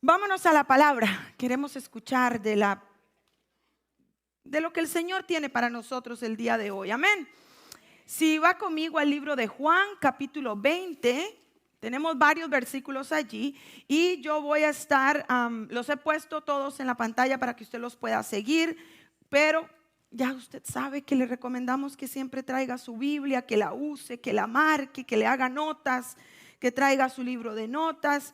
Vámonos a la palabra. Queremos escuchar de lo que el Señor tiene para nosotros el día de hoy. Amén. Si va conmigo al libro de Juan, capítulo 20, tenemos varios versículos allí y yo voy a estar, los he puesto todos en la pantalla para que usted los pueda seguir, pero ya usted sabe que le recomendamos que siempre traiga su Biblia, que la use, que la marque, que le haga notas, que traiga su libro de notas.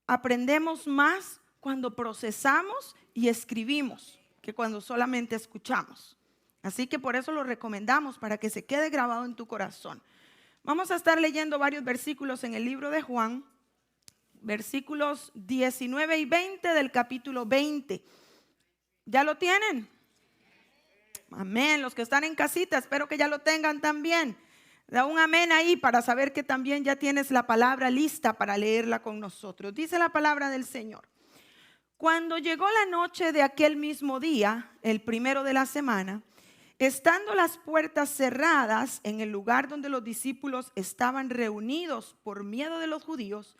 Aprendemos más cuando procesamos y escribimos que cuando solamente escuchamos. Así que por eso lo recomendamos, para que se quede grabado en tu corazón. Vamos a estar leyendo varios versículos en el libro de Juan, versículos 19 y 20 del capítulo 20. ¿Ya lo tienen? Amén. Los que están en casita, espero que ya lo tengan también. Da un amén ahí para saber que también ya tienes la palabra lista para leerla con nosotros. Dice la palabra del Señor. Cuando llegó la noche de aquel mismo día, el primero de la semana, estando las puertas cerradas en el lugar donde los discípulos estaban reunidos por miedo de los judíos,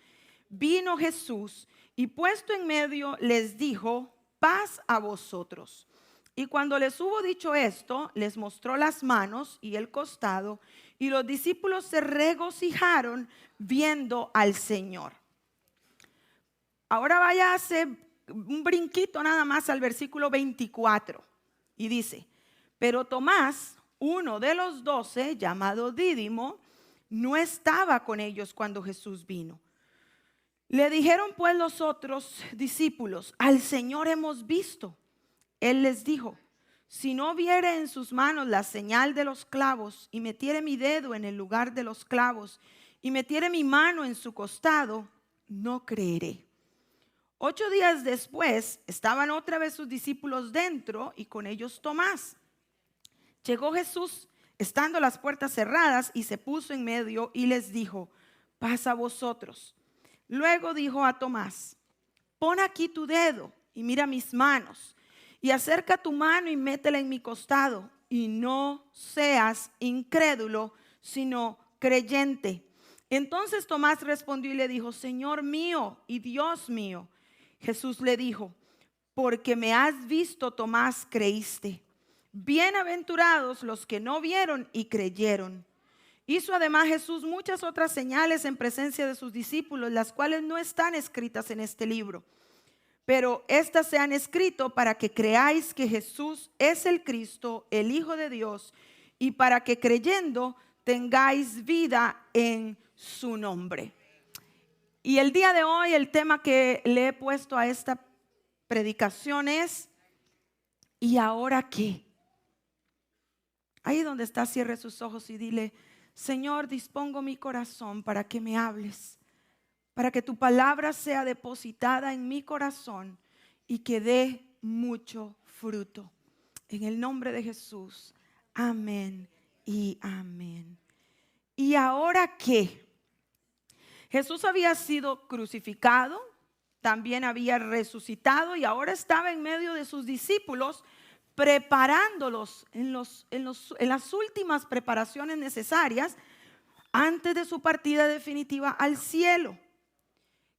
vino Jesús y puesto en medio les dijo: paz a vosotros. Y cuando les hubo dicho esto, les mostró las manos y el costado, y los discípulos se regocijaron viendo al Señor. Ahora vaya a hacer un brinquito nada más al versículo 24 y dice: pero Tomás, uno de los 12, llamado Dídimo, no estaba con ellos cuando Jesús vino. Le dijeron pues los otros discípulos: al Señor hemos visto. Él les dijo: si no viere en sus manos la señal de los clavos, y metiere mi dedo en el lugar de los clavos, y metiere mi mano en su costado, no creeré. 8 días después estaban otra vez sus discípulos dentro, y con ellos Tomás. Llegó Jesús, estando las puertas cerradas, y se puso en medio y les dijo: paz a vosotros. Luego dijo a Tomás: pon aquí tu dedo y mira mis manos, y acerca tu mano y métela en mi costado, y no seas incrédulo, sino creyente. Entonces Tomás respondió y le dijo: Señor mío y Dios mío. Jesús le dijo: porque me has visto, Tomás, creíste. Bienaventurados los que no vieron y creyeron. Hizo además Jesús muchas otras señales en presencia de sus discípulos, las cuales no están escritas en este libro. Pero estas se han escrito para que creáis que Jesús es el Cristo, el Hijo de Dios, y para que creyendo tengáis vida en su nombre. Y el día de hoy el tema que le he puesto a esta predicación es: ¿y ahora qué? Ahí donde está, cierre sus ojos y dile: Señor, dispongo mi corazón para que me hables, para que tu palabra sea depositada en mi corazón y que dé mucho fruto. En el nombre de Jesús, amén y amén. ¿Y ahora qué? Jesús había sido crucificado, también había resucitado y ahora estaba en medio de sus discípulos, preparándolos en las últimas preparaciones necesarias antes de su partida definitiva al cielo.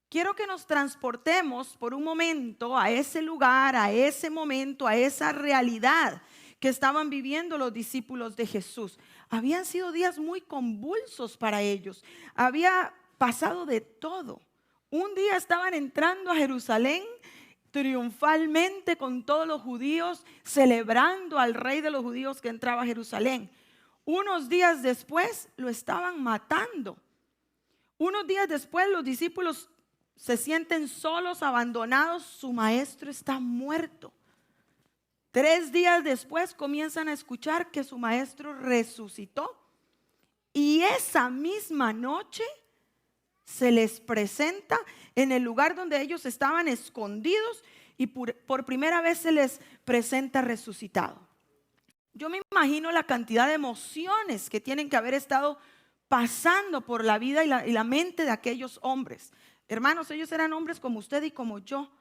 Quiero que nos transportemos por un momento a ese lugar, a ese momento, a esa realidad que estaban viviendo los discípulos de Jesús. Habían sido días muy convulsos para ellos. Había pasado de todo. Un día estaban entrando a Jerusalén triunfalmente con todos los judíos, celebrando al rey de los judíos que entraba a Jerusalén. Unos días después lo estaban matando. Unos días después los discípulos se sienten solos, abandonados. Su maestro está muerto. 3 días después comienzan a escuchar que su maestro resucitó. Y esa misma noche se les presenta en el lugar donde ellos estaban escondidos, y por primera vez se les presenta resucitado. Yo me imagino la cantidad de emociones que tienen que haber estado pasando por la vida y la mente de aquellos hombres. Hermanos, ellos eran hombres como usted y como yo.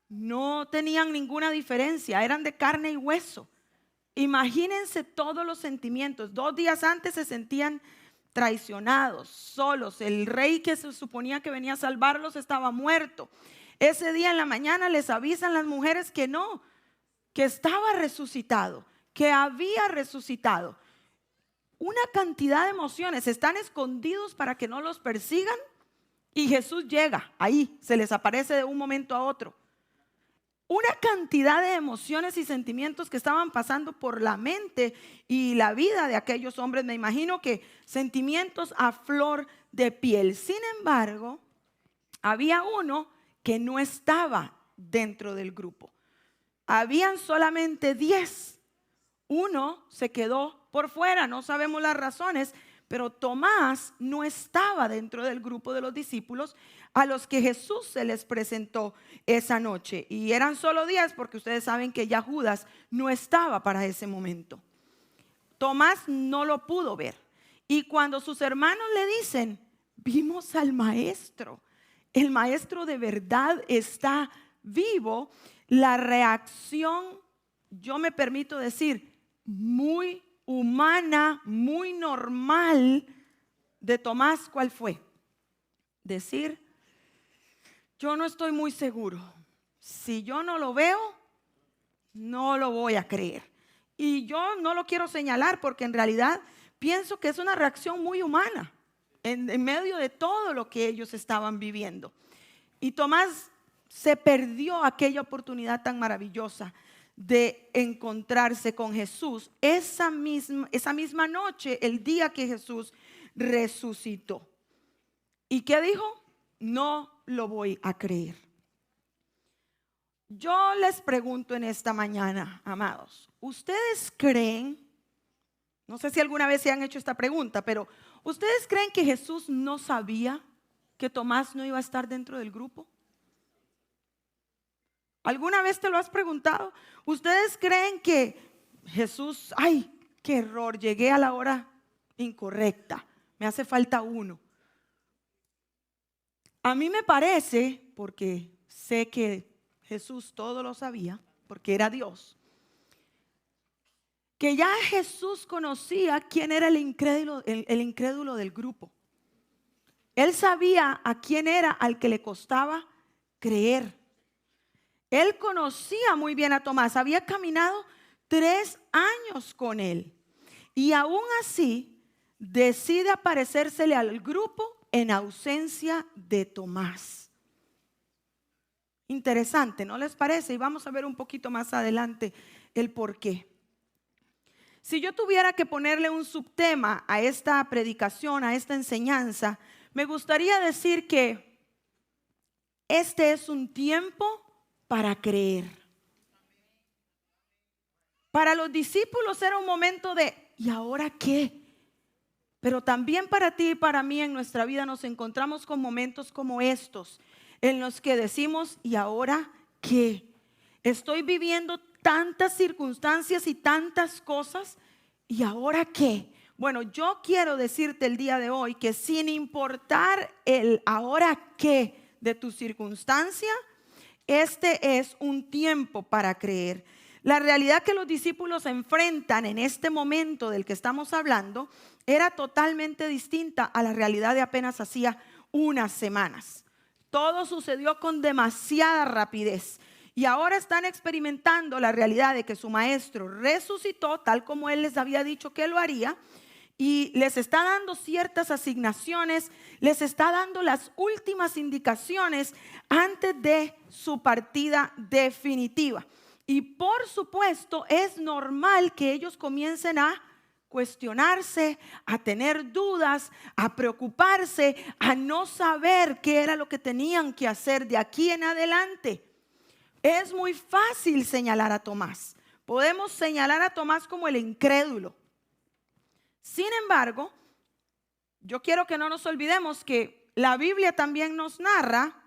No tenían ninguna diferencia, eran de carne y hueso. Imagínense todos los sentimientos. 2 días antes se sentían traicionados, solos. El rey que se suponía que venía a salvarlos estaba muerto. Ese día en la mañana les avisan las mujeres que no, que estaba resucitado, que había resucitado. Una cantidad de emociones, están escondidos para que no los persigan y Jesús llega ahí, se les aparece de un momento a otro. Una cantidad de emociones y sentimientos que estaban pasando por la mente y la vida de aquellos hombres. Me imagino que sentimientos a flor de piel. Sin embargo, había uno que no estaba dentro del grupo. Habían solamente 10. Uno se quedó por fuera, no sabemos las razones, pero Tomás no estaba dentro del grupo de los discípulos a los que Jesús se les presentó esa noche. Y eran solo 10 porque ustedes saben que ya Judas no estaba para ese momento. Tomás no lo pudo ver. Y cuando sus hermanos le dicen, vimos al maestro, el maestro de verdad está vivo, la reacción, yo me permito decir, muy humana, muy normal de Tomás, ¿cuál fue? Decir, yo no estoy muy seguro. Si yo no lo veo, no lo voy a creer. Y yo no lo quiero señalar porque en realidad pienso que es una reacción muy humana en medio de todo lo que ellos estaban viviendo. Y Tomás se perdió aquella oportunidad tan maravillosa de encontrarse con Jesús esa misma noche, el día que Jesús resucitó. ¿Y qué dijo? No lo voy a creer. Yo les pregunto en esta mañana, amados, ¿ustedes creen? No sé si alguna vez se han hecho esta pregunta, pero ¿ustedes creen que Jesús no sabía que Tomás no iba a estar dentro del grupo? ¿Alguna vez te lo has preguntado? ¿Ustedes creen que Jesús, ay, qué error, llegué a la hora incorrecta, me hace falta uno? A mí me parece, porque sé que Jesús todo lo sabía, porque era Dios, que ya Jesús conocía quién era el incrédulo del grupo. Él sabía a quién era al que le costaba creer. Él conocía muy bien a Tomás, había caminado 3 años con él y aún así decide aparecérsele al grupo en ausencia de Tomás. Interesante, ¿no les parece? Y vamos a ver un poquito más adelante el por qué. Si yo tuviera que ponerle un subtema a esta predicación, a esta enseñanza, me gustaría decir que este es un tiempo para creer. Para los discípulos era un momento de ¿y ahora qué? Pero también para ti y para mí en nuestra vida nos encontramos con momentos como estos en los que decimos ¿y ahora qué? Estoy viviendo tantas circunstancias y tantas cosas ¿y ahora qué? Bueno, yo quiero decirte el día de hoy que sin importar el ahora qué de tu circunstancia, este es un tiempo para creer. La realidad que los discípulos enfrentan en este momento del que estamos hablando era totalmente distinta a la realidad de apenas hacía unas semanas. Todo sucedió con demasiada rapidez y ahora están experimentando la realidad de que su maestro resucitó tal como él les había dicho que lo haría. Y les está dando ciertas asignaciones, les está dando las últimas indicaciones antes de su partida definitiva. Y por supuesto es normal que ellos comiencen a cuestionarse, a tener dudas, a preocuparse, a no saber qué era lo que tenían que hacer de aquí en adelante. Es muy fácil señalar a Tomás. Podemos señalar a Tomás como el incrédulo. Sin embargo, yo quiero que no nos olvidemos que la Biblia también nos narra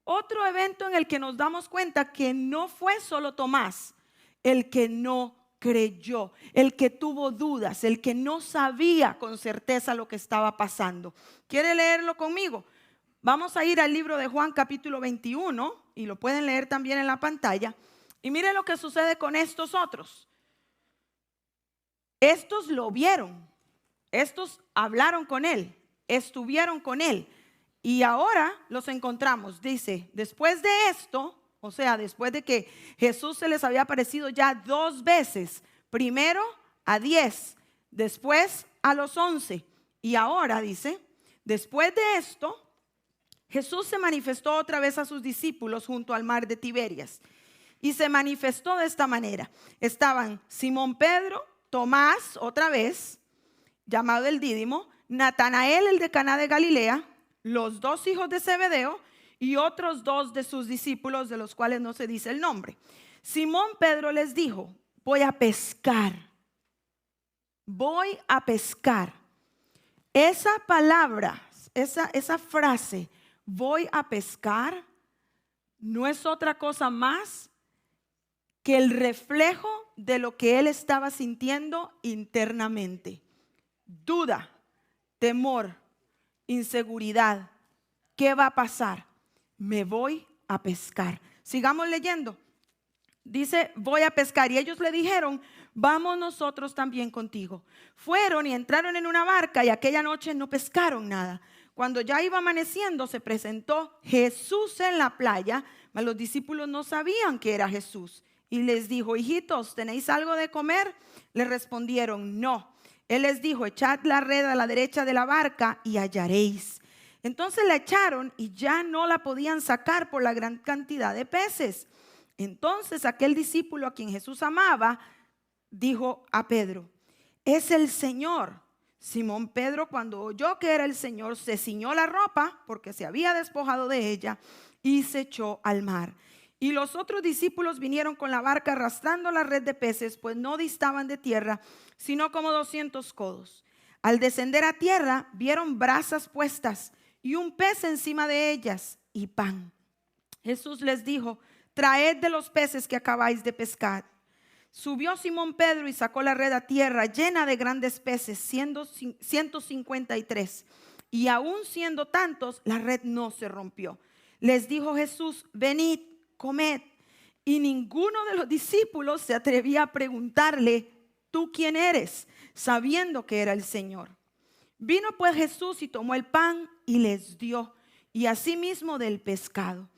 otro evento en el que nos damos cuenta que no fue solo Tomás el que no creyó, el que tuvo dudas, el que no sabía con certeza lo que estaba pasando. ¿Quiere leerlo conmigo? Vamos a ir al libro de Juan capítulo 21 y lo pueden leer también en la pantalla. Y miren lo que sucede con estos otros. Estos lo vieron. Estos hablaron con él, estuvieron con él y ahora los encontramos. Dice, después de esto, o sea, después de que Jesús se les había aparecido ya 2 veces, primero a 10, después a los 11 y ahora dice, después de esto, Jesús se manifestó otra vez a sus discípulos junto al mar de Tiberias y se manifestó de esta manera. Estaban Simón Pedro, Tomás otra vez, llamado el Dídimo, Natanael el de Caná de Galilea, los 2 hijos de Zebedeo y otros 2 de sus discípulos, de los cuales no se dice el nombre. Simón Pedro les dijo, voy a pescar. Voy a pescar. Esa palabra, esa frase, voy a pescar, no es otra cosa más que el reflejo de lo que él estaba sintiendo internamente. Duda, temor, inseguridad. ¿Qué va a pasar? Me voy a pescar. Sigamos leyendo. Dice, voy a pescar. Y ellos le dijeron, vamos nosotros también contigo. Fueron y entraron en una barca y aquella noche no pescaron nada. Cuando ya iba amaneciendo, se presentó Jesús en la playa, mas los discípulos no sabían que era Jesús. Y les dijo, hijitos, ¿tenéis algo de comer? Le respondieron, no. Él les dijo, echad la red a la derecha de la barca y hallaréis. Entonces la echaron y ya no la podían sacar por la gran cantidad de peces. Entonces aquel discípulo a quien Jesús amaba, dijo a Pedro, es el Señor. Simón Pedro, cuando oyó que era el Señor, se ciñó la ropa porque se había despojado de ella y se echó al mar. Y los otros discípulos vinieron con la barca arrastrando la red de peces, pues no distaban de tierra, sino como 200 codos. Al descender a tierra, vieron brasas puestas y un pez encima de ellas y pan. Jesús les dijo, traed de los peces que acabáis de pescar. Subió Simón Pedro y sacó la red a tierra llena de grandes peces, siendo 153. Y aún siendo tantos, la red no se rompió. Les dijo Jesús, venid, comed. Y ninguno de los discípulos se atrevía a preguntarle, ¿tú quién eres? Sabiendo que era el Señor. Vino pues Jesús y tomó el pan y les dio, y asimismo del pescado.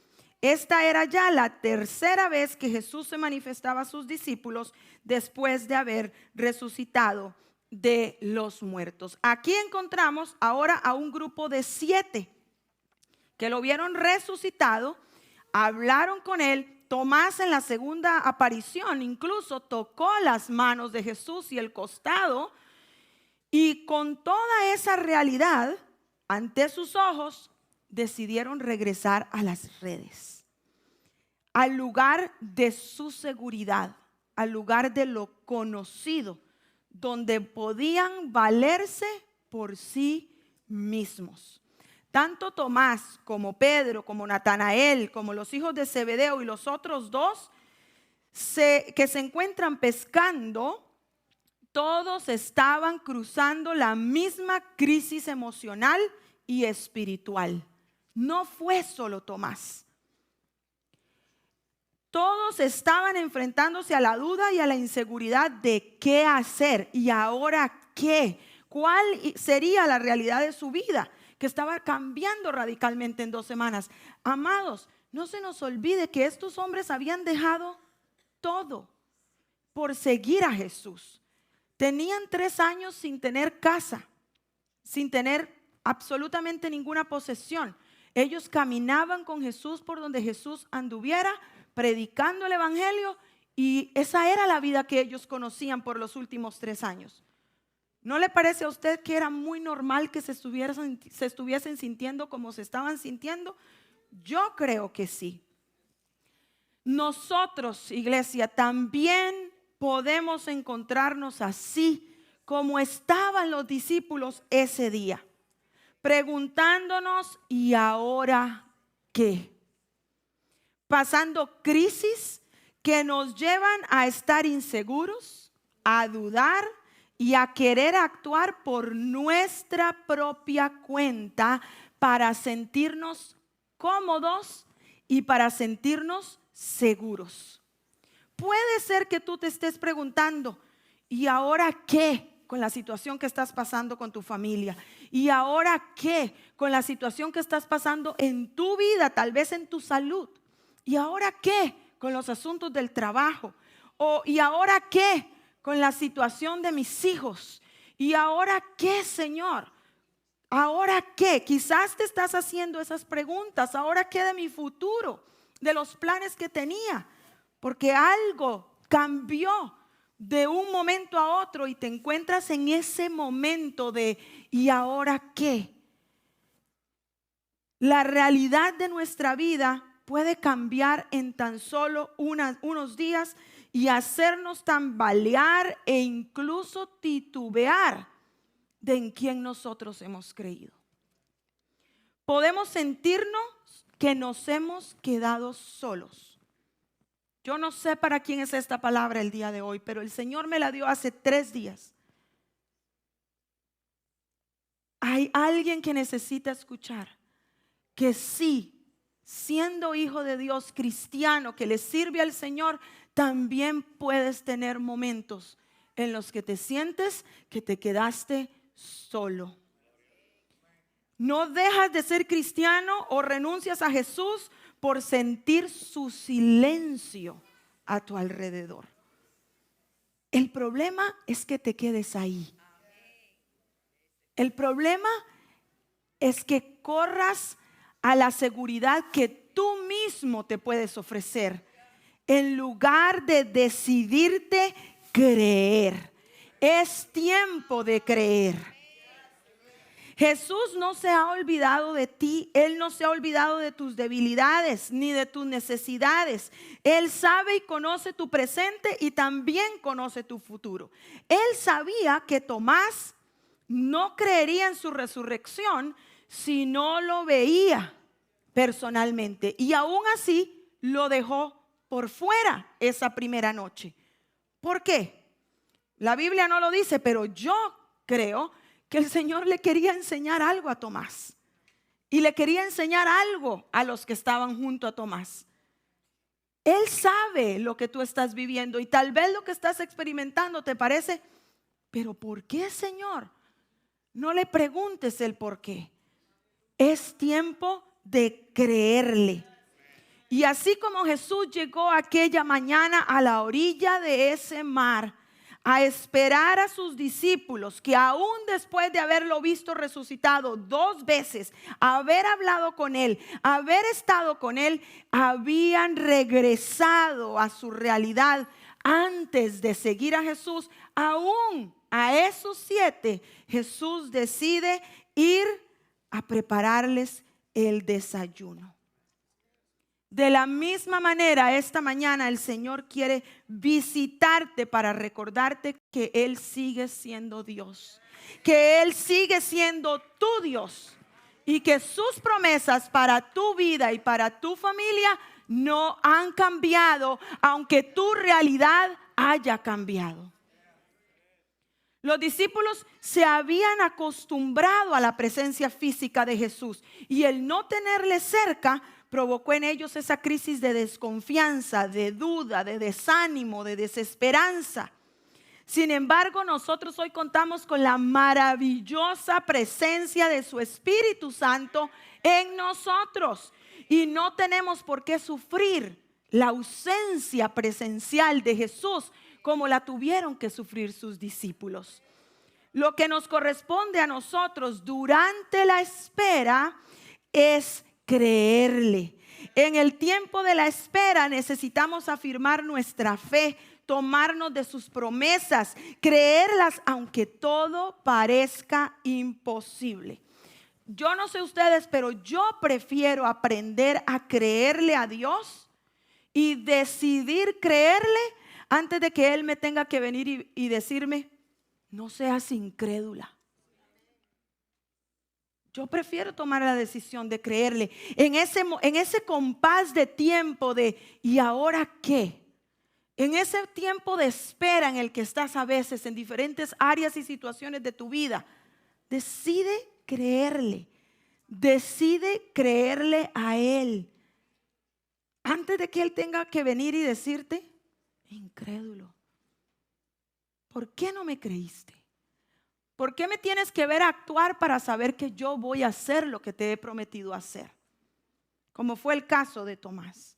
Esta era ya la 3ª vez que Jesús se manifestaba a sus discípulos después de haber resucitado de los muertos. Aquí encontramos ahora a un grupo de 7 que lo vieron resucitado, hablaron con él. Tomás en la segunda aparición incluso tocó las manos de Jesús y el costado, y con toda esa realidad ante sus ojos decidieron regresar a las redes, al lugar de su seguridad, al lugar de lo conocido, donde podían valerse por sí mismos. Tanto Tomás como Pedro, como Natanael, como los hijos de Zebedeo y los otros 2 que se encuentran pescando, todos estaban cruzando la misma crisis emocional y espiritual. No fue solo Tomás. Todos estaban enfrentándose a la duda y a la inseguridad de qué hacer y ahora qué. ¿Cuál sería la realidad de su vida? Que estaba cambiando radicalmente en 2 semanas. Amados, no se nos olvide que estos hombres habían dejado todo por seguir a Jesús. Tenían 3 años sin tener casa, sin tener absolutamente ninguna posesión. Ellos caminaban con Jesús por donde Jesús anduviera, predicando el evangelio, y esa era la vida que ellos conocían por los últimos 3 años. ¿No le parece a usted que era muy normal que se estuviesen sintiendo como se estaban sintiendo? Yo creo que sí. Nosotros, iglesia, también podemos encontrarnos así como estaban los discípulos ese día, preguntándonos, ¿y ahora qué? Pasando crisis que nos llevan a estar inseguros, a dudar y a querer actuar por nuestra propia cuenta para sentirnos cómodos y para sentirnos seguros. Puede ser que tú te estés preguntando, ¿y ahora qué? con la situación que estás pasando con tu familia? ¿Y ahora qué con la situación que estás pasando en tu vida, tal vez en tu salud? ¿Y ahora qué con los asuntos del trabajo? ¿Y ahora qué con la situación de mis hijos? ¿Y ahora qué, Señor? ¿Ahora qué? Quizás te estás haciendo esas preguntas. ¿Ahora qué de mi futuro? De los planes que tenía. Porque algo cambió de un momento a otro y te encuentras en ese momento de ¿y ahora qué? La realidad de nuestra vida puede cambiar en tan solo unos días y hacernos tambalear e incluso titubear de en quién nosotros hemos creído. Podemos sentirnos que nos hemos quedado solos. Yo no sé para quién es esta palabra el día de hoy, pero el Señor me la dio hace 3 días. Hay alguien que necesita escuchar que sí, siendo hijo de Dios, cristiano, que le sirve al Señor, también puedes tener momentos en los que te sientes que te quedaste solo. No dejas de ser cristiano o renuncias a Jesús por sentir su silencio a tu alrededor. El problema es que te quedes ahí. El problema es que corras a la seguridad que tú mismo te puedes ofrecer, en lugar de decidirte creer. Es tiempo de creer. Jesús no se ha olvidado de ti. Él no se ha olvidado de tus debilidades ni de tus necesidades. Él sabe y conoce tu presente y también conoce tu futuro. Él sabía que Tomás no creería en su resurrección si no lo veía personalmente. Y aún así lo dejó por fuera esa primera noche. ¿Por qué? La Biblia no lo dice, pero yo creo que el Señor le quería enseñar algo a Tomás. Y le quería enseñar algo a los que estaban junto a Tomás. Él sabe lo que tú estás viviendo y tal vez lo que estás experimentando te parece, pero ¿por qué, Señor? No le preguntes el por qué. Es tiempo de creerle. Y así como Jesús llegó aquella mañana a la orilla de ese mar a esperar a sus discípulos, que aún después de haberlo visto resucitado 2 veces, haber hablado con él, haber estado con él, habían regresado a su realidad antes de seguir a Jesús. Aún a esos 7, Jesús decide ir a prepararles el desayuno. De la misma manera, esta mañana el Señor quiere visitarte para recordarte que Él sigue siendo Dios, que Él sigue siendo tu Dios y que sus promesas para tu vida y para tu familia no han cambiado, aunque tu realidad haya cambiado. Los discípulos se habían acostumbrado a la presencia física de Jesús y el no tenerle cerca provocó en ellos esa crisis de desconfianza, de duda, de desánimo, de desesperanza. Sin embargo, nosotros hoy contamos con la maravillosa presencia de su Espíritu Santo en nosotros y no tenemos por qué sufrir la ausencia presencial de Jesús como la tuvieron que sufrir sus discípulos. Lo que nos corresponde a nosotros durante la espera es creerle. En el tiempo de la espera necesitamos afirmar nuestra fe, tomarnos de sus promesas, creerlas aunque todo parezca imposible. Yo no sé ustedes, pero yo prefiero aprender a creerle a Dios y decidir creerle antes de que Él me tenga que venir y decirme, no seas incrédula. Yo prefiero tomar la decisión de creerle en ese compás de tiempo de ¿y ahora qué? En ese tiempo de espera en el que estás a veces en diferentes áreas y situaciones de tu vida. Decide creerle a Él. Antes de que Él tenga que venir y decirte, incrédulo, ¿por qué no me creíste? ¿Por qué me tienes que ver actuar para saber que yo voy a hacer lo que te he prometido hacer? Como fue el caso de Tomás.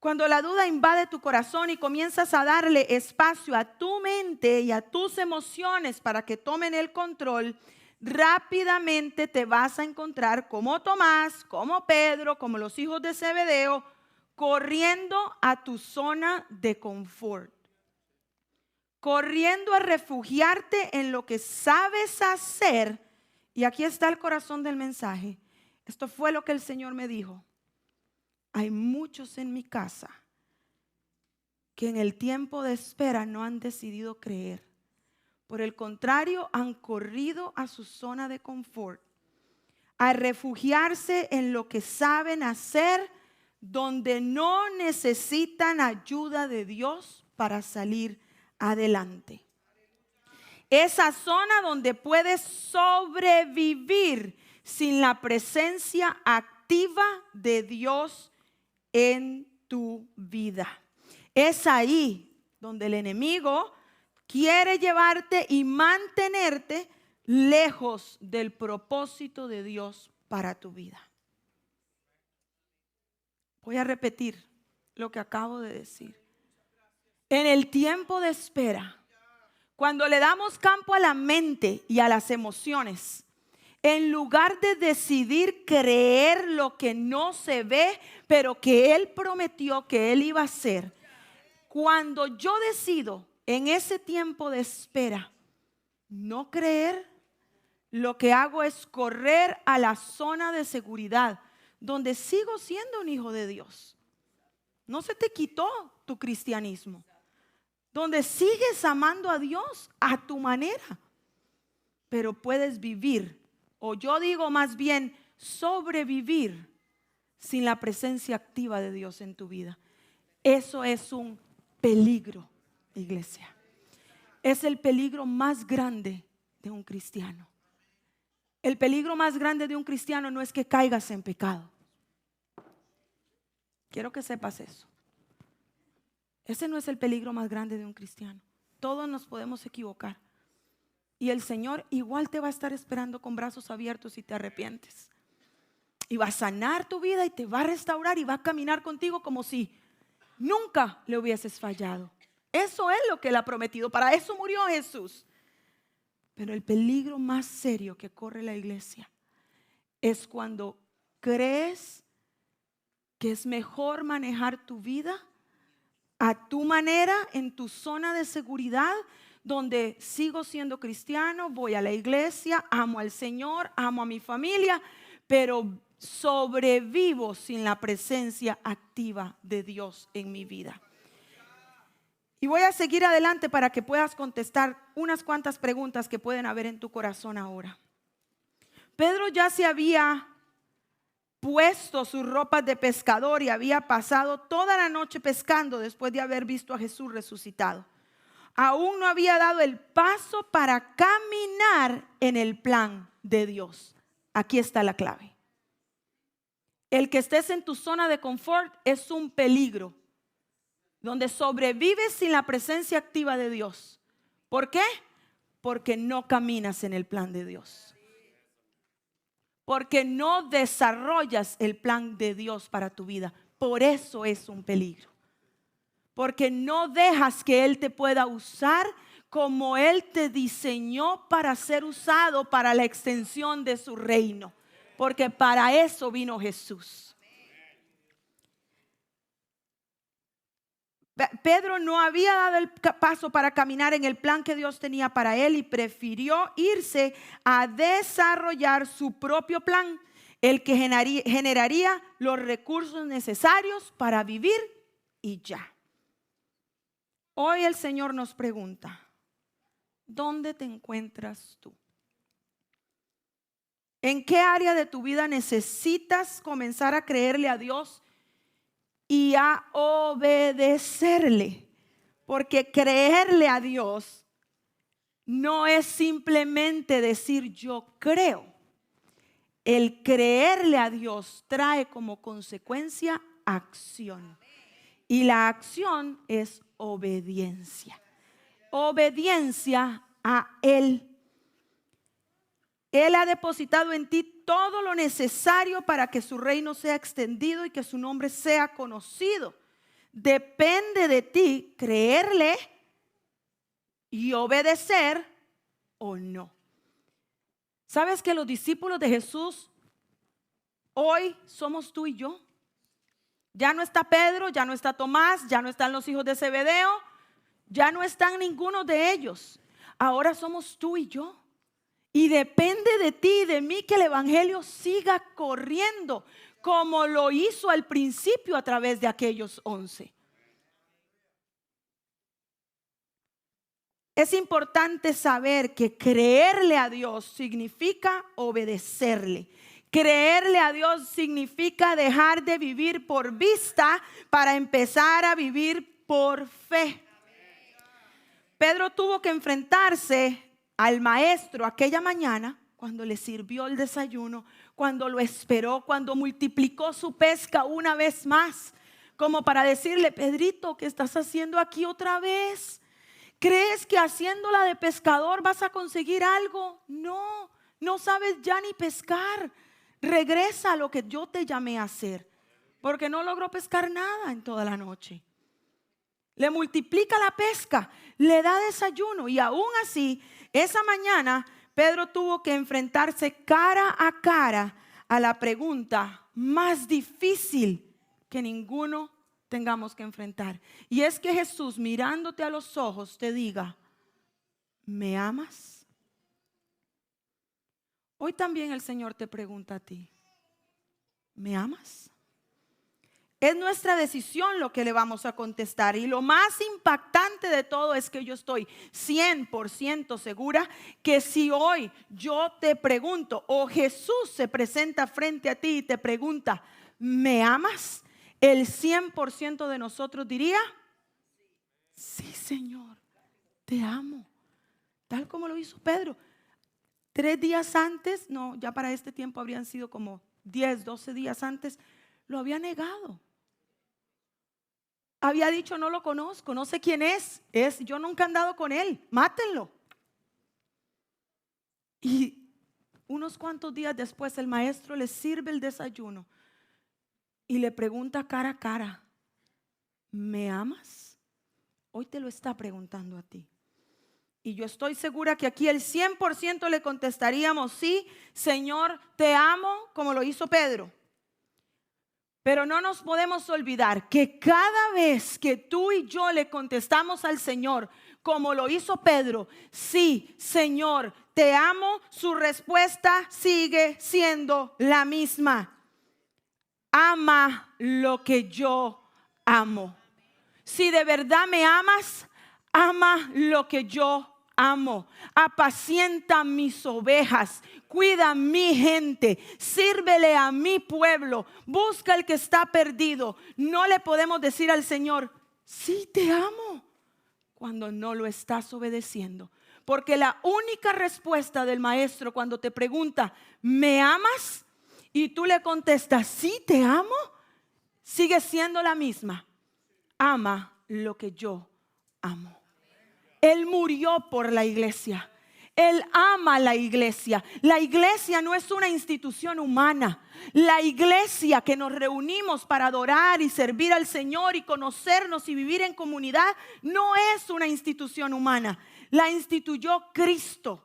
Cuando la duda invade tu corazón y comienzas a darle espacio a tu mente y a tus emociones para que tomen el control, rápidamente te vas a encontrar como Tomás, como Pedro, como los hijos de Zebedeo, corriendo a tu zona de confort. Corriendo a refugiarte en lo que sabes hacer. Y aquí está el corazón del mensaje. Esto fue lo que el Señor me dijo. Hay muchos en mi casa que en el tiempo de espera no han decidido creer. Por el contrario, han corrido a su zona de confort, a refugiarse en lo que saben hacer, donde no necesitan ayuda de Dios para salir adelante. Esa zona donde puedes sobrevivir sin la presencia activa de Dios en tu vida. Es ahí donde el enemigo quiere llevarte y mantenerte lejos del propósito de Dios para tu vida. Voy a repetir lo que acabo de decir. En el tiempo de espera, cuando le damos campo a la mente y a las emociones, en lugar de decidir creer lo que no se ve, pero que Él prometió que Él iba a hacer, cuando yo decido en ese tiempo de espera no creer, lo que hago es correr a la zona de seguridad, donde sigo siendo un hijo de Dios. No se te quitó tu cristianismo, donde sigues amando a Dios a tu manera, pero puedes vivir, o yo digo más bien sobrevivir sin la presencia activa de Dios en tu vida. Eso es un peligro, iglesia. Es el peligro más grande de un cristiano. El peligro más grande de un cristiano no es que caigas en pecado. Quiero que sepas eso. Ese no es el peligro más grande de un cristiano. Todos nos podemos equivocar. Y el Señor igual te va a estar esperando con brazos abiertos si te arrepientes. Y va a sanar tu vida y te va a restaurar y va a caminar contigo como si nunca le hubieses fallado. Eso es lo que Él ha prometido. Para eso murió Jesús. Pero el peligro más serio que corre la iglesia es cuando crees que es mejor manejar tu vida a tu manera, en tu zona de seguridad, donde sigo siendo cristiano, voy a la iglesia, amo al Señor, amo a mi familia, pero sobrevivo sin la presencia activa de Dios en mi vida. Y voy a seguir adelante para que puedas contestar unas cuantas preguntas que pueden haber en tu corazón ahora. Pedro ya se había puesto sus ropas de pescador y había pasado toda la noche pescando después de haber visto a Jesús resucitado. Aún no había dado el paso para caminar en el plan de Dios. Aquí está la clave. El que estés en tu zona de confort es un peligro, donde sobrevives sin la presencia activa de Dios. ¿Por qué? Porque no caminas en el plan de Dios. Porque no desarrollas el plan de Dios para tu vida. Por eso es un peligro. Porque no dejas que Él te pueda usar como Él te diseñó para ser usado para la extensión de su reino. Porque para eso vino Jesús. Pedro no había dado el paso para caminar en el plan que Dios tenía para él y prefirió irse a desarrollar su propio plan, el que generaría los recursos necesarios para vivir y ya. Hoy el Señor nos pregunta, ¿dónde te encuentras tú? ¿En qué área de tu vida necesitas comenzar a creerle a Dios y a obedecerle? Porque creerle a Dios no es simplemente decir yo creo. El creerle a Dios trae como consecuencia acción. Y la acción es obediencia. Obediencia a Él. Él ha depositado en ti todo lo necesario para que su reino sea extendido y que su nombre sea conocido. Depende de ti creerle y obedecer o no. ¿Sabes que los discípulos de Jesús hoy somos tú y yo? Ya no está Pedro, ya no está Tomás, ya no están los hijos de Zebedeo, ya no están ninguno de ellos. Ahora somos tú y yo. Y depende de ti y de mí que el evangelio siga corriendo como lo hizo al principio a través de aquellos 11. Es importante saber que creerle a Dios significa obedecerle. Creerle a Dios significa dejar de vivir por vista para empezar a vivir por fe. Pedro tuvo que enfrentarse al maestro aquella mañana cuando le sirvió el desayuno, cuando lo esperó, cuando multiplicó su pesca una vez más, como para decirle: Pedrito, ¿qué estás haciendo aquí otra vez? ¿Crees que haciéndola de pescador vas a conseguir algo? No, no sabes ya ni pescar. Regresa a lo que yo te llamé a hacer, porque no logró pescar nada en toda la noche. Le multiplica la pesca, le da desayuno, y aún así, esa mañana Pedro tuvo que enfrentarse cara a cara a la pregunta más difícil que ninguno tengamos que enfrentar. Y es que Jesús, mirándote a los ojos, te diga: ¿me amas? Hoy también el Señor te pregunta a ti: ¿me amas? Es nuestra decisión lo que le vamos a contestar. Y lo más impactante de todo es que yo estoy 100% segura que si hoy yo te pregunto, o Jesús se presenta frente a ti y te pregunta: ¿me amas? El 100% de nosotros diría: sí, Señor, te amo. Tal como lo hizo Pedro. 3 días antes, no, ya para este tiempo habrían sido como 10, 12 días antes, lo había negado. Había dicho: no lo conozco, no sé quién es, yo nunca he andado con él, mátenlo. Y unos cuantos días después el maestro le sirve el desayuno y le pregunta cara a cara: ¿me amas? Hoy te lo está preguntando a ti. Y yo estoy segura que aquí el 100% le contestaríamos: sí, Señor, te amo, como lo hizo Pedro. Pero no nos podemos olvidar que cada vez que tú y yo le contestamos al Señor, como lo hizo Pedro: sí, Señor, te amo, su respuesta sigue siendo la misma: ama lo que yo amo. Si de verdad me amas, ama lo que yo amo. Apacienta mis ovejas, cuida a mi gente, sírvele a mi pueblo, busca al que está perdido. No le podemos decir al Señor: sí, te amo, cuando no lo estás obedeciendo. Porque la única respuesta del maestro cuando te pregunta: ¿me amas? Y tú le contestas: sí, te amo, sigue siendo la misma: ama lo que yo amo. Él murió por la iglesia. Él ama la iglesia. La iglesia no es una institución humana. La iglesia que nos reunimos para adorar y servir al Señor y conocernos y vivir en comunidad no es una institución humana. La instituyó Cristo.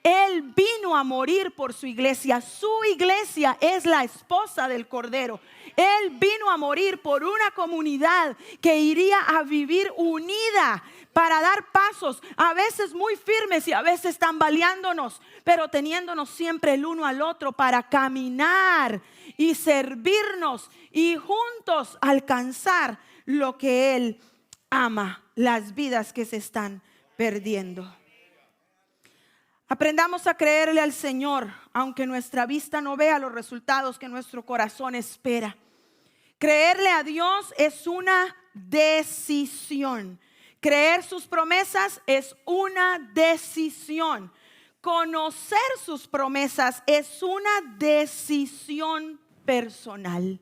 Él vino a morir por su iglesia. Su iglesia es la esposa del Cordero. Él vino a morir por una comunidad que iría a vivir unida para dar pasos, a veces muy firmes y a veces tambaleándonos, pero teniéndonos siempre el uno al otro para caminar y servirnos y juntos alcanzar lo que Él ama, las vidas que se están perdiendo. Aprendamos a creerle al Señor, aunque nuestra vista no vea los resultados que nuestro corazón espera. Creerle a Dios es una decisión. Creer sus promesas es una decisión. Conocer sus promesas es una decisión personal.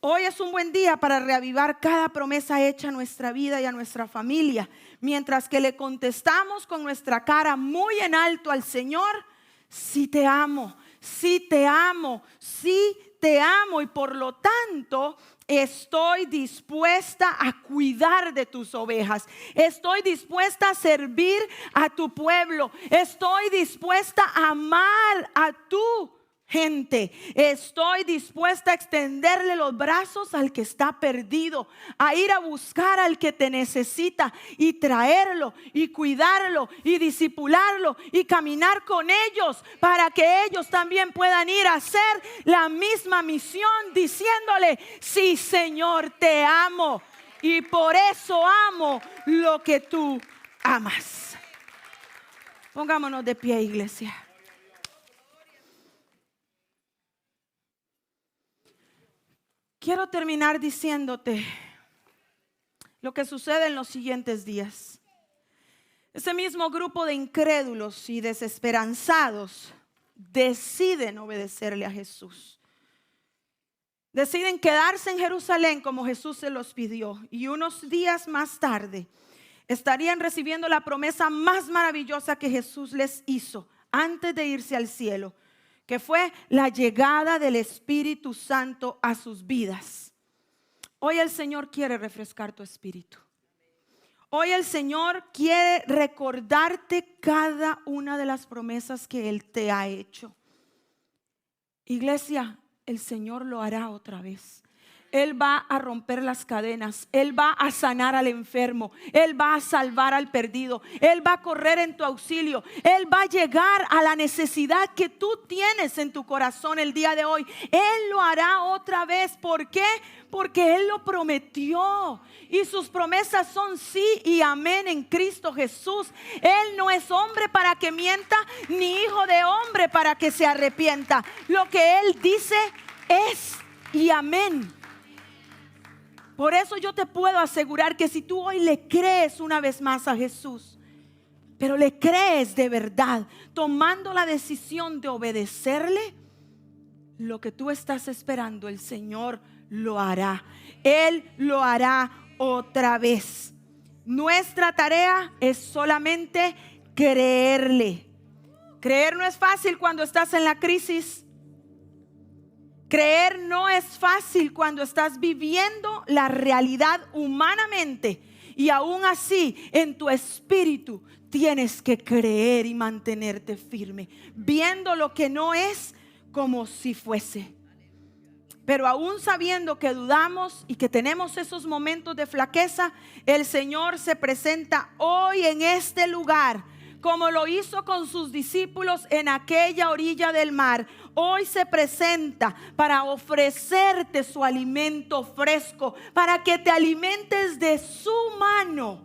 Hoy es un buen día para reavivar cada promesa hecha a nuestra vida y a nuestra familia. Mientras que le contestamos con nuestra cara muy en alto al Señor: sí te amo, sí te amo, sí te amo. Y por lo tanto estoy dispuesta a cuidar de tus ovejas. Estoy dispuesta a servir a tu pueblo. Estoy dispuesta a amar a tu gente. Estoy dispuesta a extenderle los brazos al que está perdido, a ir a buscar al que te necesita y traerlo y cuidarlo y discipularlo y caminar con ellos para que ellos también puedan ir a hacer la misma misión, diciéndole: sí, Señor, te amo y por eso amo lo que tú amas. Pongámonos de pie, iglesia. Quiero terminar diciéndote lo que sucede en los siguientes días. Ese mismo grupo de incrédulos y desesperanzados deciden obedecerle a Jesús. Deciden quedarse en Jerusalén como Jesús se los pidió. Y unos días más tarde estarían recibiendo la promesa más maravillosa que Jesús les hizo antes de irse al cielo, que fue la llegada del Espíritu Santo a sus vidas. Hoy el Señor quiere refrescar tu espíritu. Hoy el Señor quiere recordarte cada una de las promesas que Él te ha hecho. Iglesia, el Señor lo hará otra vez. Él va a romper las cadenas. Él va a sanar al enfermo. Él va a salvar al perdido. Él va a correr en tu auxilio. Él va a llegar a la necesidad que tú tienes en tu corazón el día de hoy. Él lo hará otra vez. ¿Por qué? Porque Él lo prometió. Y sus promesas son sí y amén en Cristo Jesús. Él no es hombre para que mienta, ni hijo de hombre para que se arrepienta. Lo que Él dice es y amén. Por eso yo te puedo asegurar que si tú hoy le crees una vez más a Jesús, pero le crees de verdad, tomando la decisión de obedecerle, lo que tú estás esperando, el Señor lo hará. Él lo hará otra vez. Nuestra tarea es solamente creerle. Creer no es fácil cuando estás en la crisis. Creer no es fácil cuando estás viviendo la realidad humanamente, y aún así en tu espíritu tienes que creer y mantenerte firme, viendo lo que no es como si fuese. Pero aún sabiendo que dudamos y que tenemos esos momentos de flaqueza, el Señor se presenta hoy en este lugar, como lo hizo con sus discípulos en aquella orilla del mar. Hoy se presenta para ofrecerte su alimento fresco, para que te alimentes de su mano,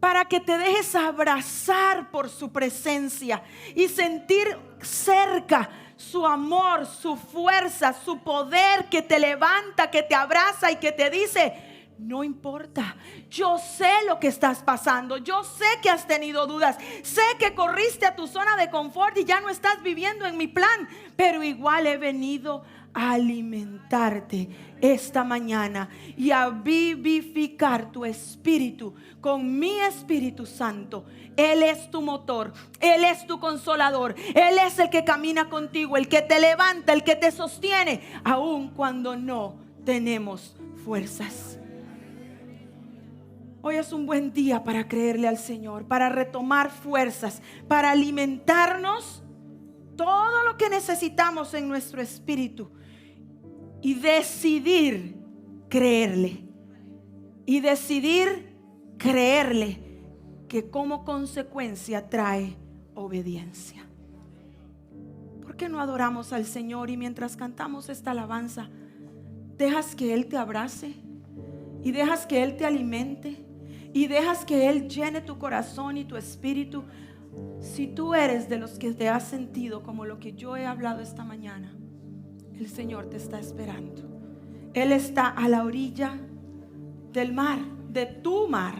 para que te dejes abrazar por su presencia y sentir cerca su amor, su fuerza, su poder que te levanta, que te abraza y que te dice: no importa, yo sé lo que estás pasando, yo sé que has tenido dudas, sé que corriste a tu zona de confort y ya no estás viviendo en mi plan, pero igual he venido a alimentarte esta mañana y a vivificar tu espíritu con mi Espíritu Santo. Él es tu motor, Él es tu consolador, Él es el que camina contigo, el que te levanta, el que te sostiene, aun cuando no tenemos fuerzas. Hoy es un buen día para creerle al Señor, para retomar fuerzas, para alimentarnos todo lo que necesitamos en nuestro espíritu y decidir creerle. Y decidir creerle, que como consecuencia trae obediencia. ¿Por qué no adoramos al Señor y mientras cantamos esta alabanza dejas que Él te abrace y dejas que Él te alimente y dejas que Él llene tu corazón y tu espíritu? Si tú eres de los que te has sentido como lo que yo he hablado esta mañana, el Señor te está esperando. Él está a la orilla del mar, de tu mar,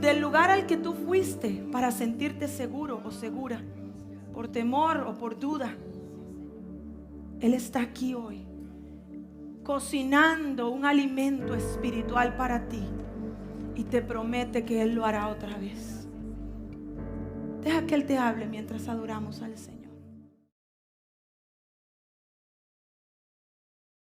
del lugar al que tú fuiste para sentirte seguro o segura, por temor o por duda. Él está aquí hoy cocinando un alimento espiritual para ti y te promete que Él lo hará otra vez. Deja que Él te hable mientras adoramos al Señor.